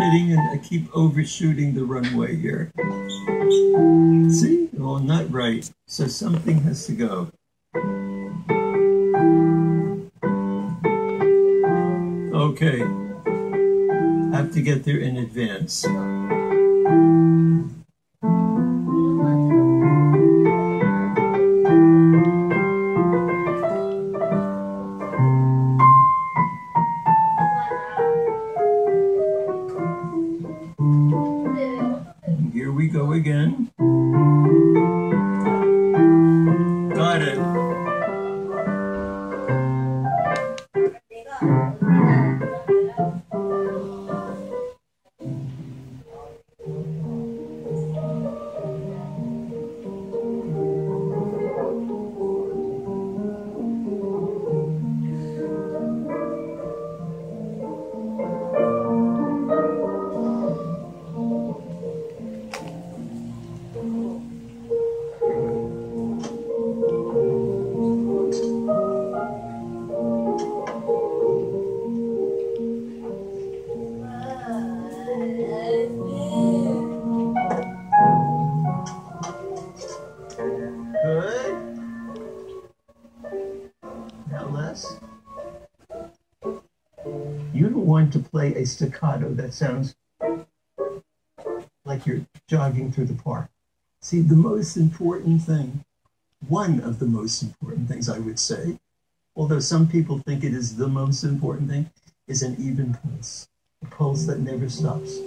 hitting and I keep overshooting the runway here. See? Oh, not right. So something has to go. Okay. I have to get there in advance. Here we go again. Got it. You don't want to play a staccato that sounds like you're jogging through the park. See, the most important thing, one of the most important things I would say, although some people think it is the most important thing, is an even pulse, a pulse that never stops.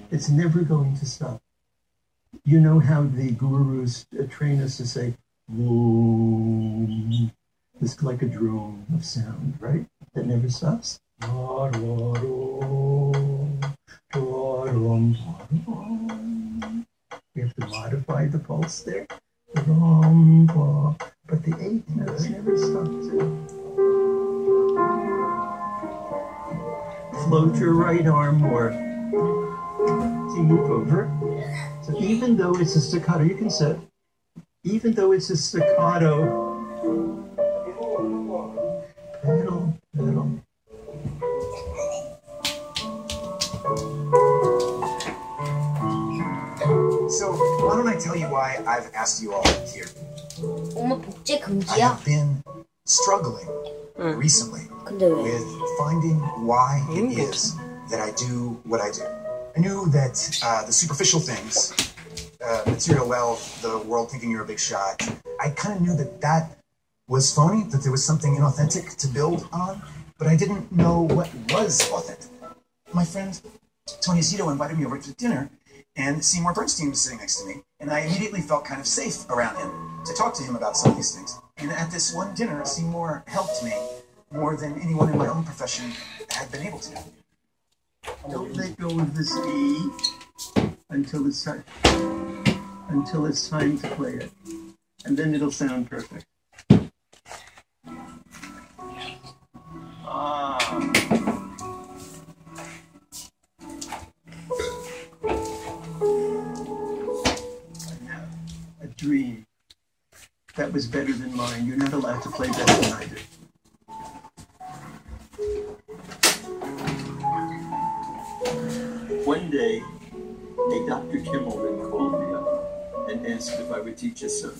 It's never going to stop. You know how the gurus train us to say, whoa, it's like a drone of sound, right? That never stops. We have to modify the pulse there. But the eighth notes never stops. Float your right arm more. See, move over. So even though it's a staccato, you can sit. Even though it's a staccato, pedal, pedal. So why don't I tell you why I've asked you all here? 엄마 복제 I 금지야? have been struggling recently with finding why it is that I do what I do. I knew that the superficial things, material wealth, the world thinking you're a big shot, I kind of knew that that was phony, that there was something inauthentic to build on, but I didn't know what was authentic. My friend Tony Zito invited me over to dinner, and Seymour Bernstein was sitting next to me, and I immediately felt kind of safe around him to talk to him about some of these things. And at this one dinner, Seymour helped me more than anyone in my own profession had been able to. Don't let go of this E until it's time to play it, and then it'll sound perfect. A dream that was better than mine. You're not allowed to play better than I do. One day, a Dr. Kimmelman called me up and asked if I would teach his son.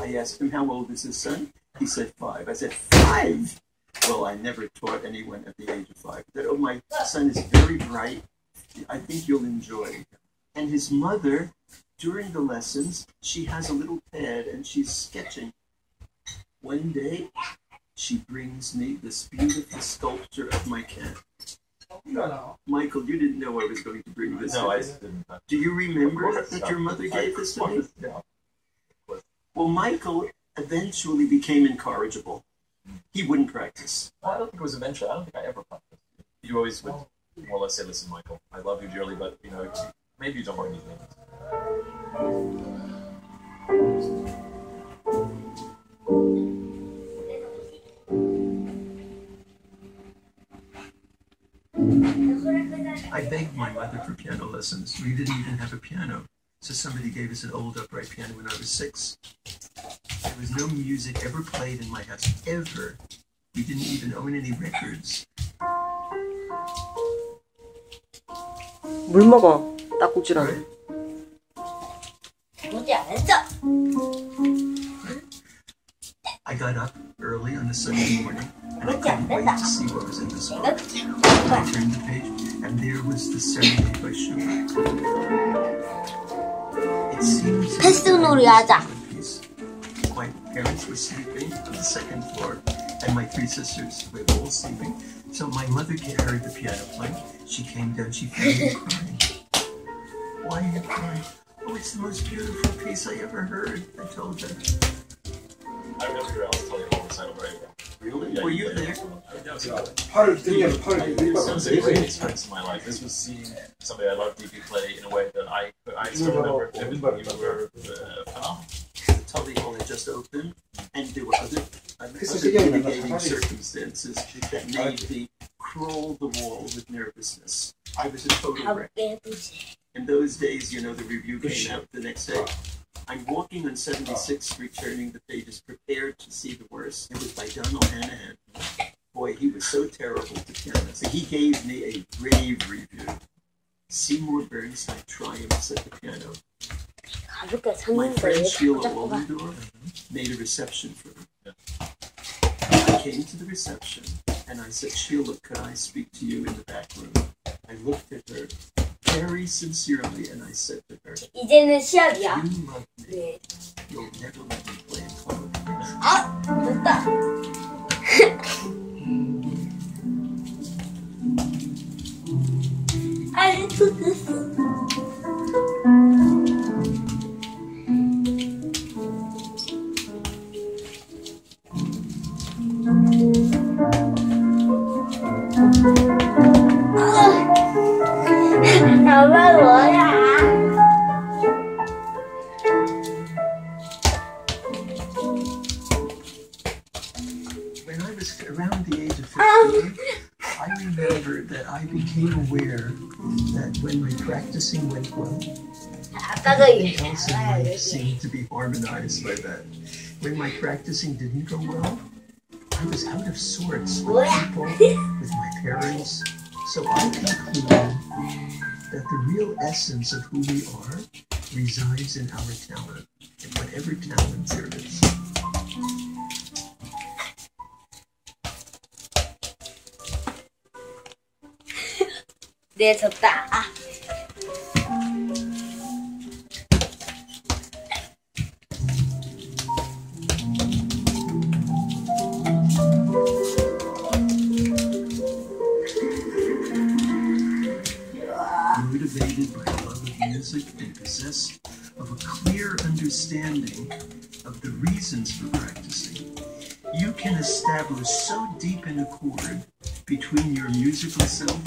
I asked him how old is his son. He said 5. I said, 5? Well, I never taught anyone at the age of 5. I said, oh, my son is very bright. I think you'll enjoy it. And his mother, during the lessons, she has a little pad and she's sketching. One day, she brings me this beautiful sculpture of my cat. Michael, you didn't know I was going to bring this. No, I didn't. Do you remember that your mother gave this to me? Yeah. Well, Michael eventually became incorrigible. He wouldn't practice. I don't think it was eventually. I don't think I ever practiced. You always would more or less say, listen, Michael, I love you dearly, but, you know, maybe you don't want these things. I begged my mother for piano lessons. We didn't even have a piano. So somebody gave us an old upright piano when I was 6. There was no music ever played in my house, ever. We didn't even own any records. 물 먹어. 딱국질하네. I got up early on a Sunday morning and I couldn't wait to see what was in this book. I turned the page and there was the Serenade by Schubert. It seems my parents were sleeping on the second floor and my three sisters were all sleeping. So my mother heard the piano playing. She came down, she found me crying. Why are you crying? Oh, it's the most beautiful piece I ever heard. I told her. I remember I was telling you all the time, right? Really? Were you there? This was a great experience in my life. This was seeing somebody I love deeply play in a way that I still remember vividly. You were phenomenal. Tully Hall had just opened, and there were other mitigating circumstances that made me crawl the wall with nervousness. I was a total wreck. In those days, you know, the review came out the next day. I'm walking on 76th Street, turning the pages, prepared to see the worst. It was by Donald Hanahan. Boy, he was so terrible to pianists. He gave me a rave review. Seymour Bernstein triumphs at the piano. My friend Sheila Waldendorf made a reception for him. I came to the reception and I said, Sheila, could I speak to you in the back room? I looked at her very sincerely and I said to her, you love me. You'll never let me play in club again. When I was around the age of 15, I remember that I became aware that when my practicing went well, everything else in life seemed to be harmonized by that. When my practicing didn't go well, I was out of sorts with people, with my parents. So I conclude that the real essence of who we are resides in our talent, in whatever talent there is. 네, 졌다. 아. Motivated by a love of music and possessed of a clear understanding of the reasons for practicing, you can establish so deep an accord between your musical self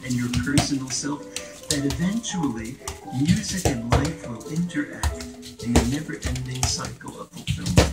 and your personal self that eventually music and life will interact in a never-ending cycle of fulfillment.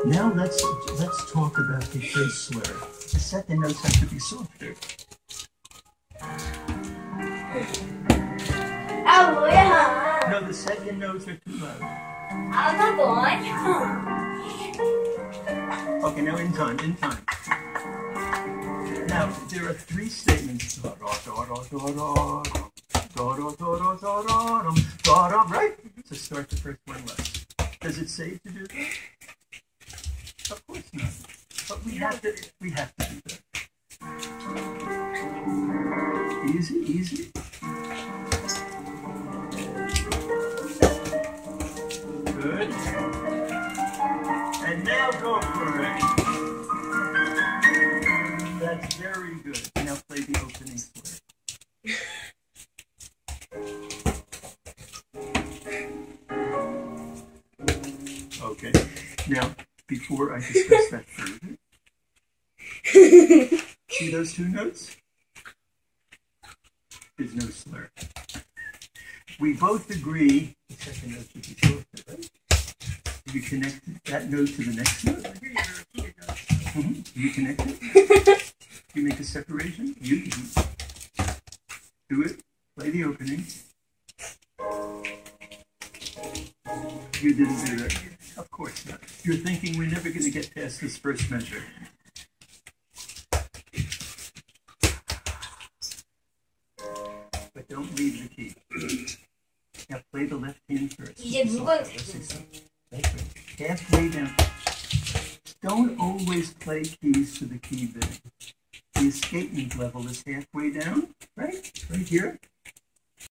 Now let's talk about the bass slur. The second notes have to be softer. No, the second notes are too loud. Okay, now in time. Now there are three statements. Right? So start the first one less. Does it say to do that? Of course not. But we have to do that. Easy. Good. And now go for it. That's very good. Now play the opening slur. Okay. Now, before I discuss that further, see those two notes? there's no slur. We both agree the second note should be shorter, right? You connect that note to the next note. You connect it. You make a separation. You do it. Play the opening. You didn't do that. Of course not. You're thinking we're never going to get past this first measure. But don't leave the key. Now play the left hand first. Halfway down. Don't always play keys to the key bend. The escapement level is halfway down, right? Right here.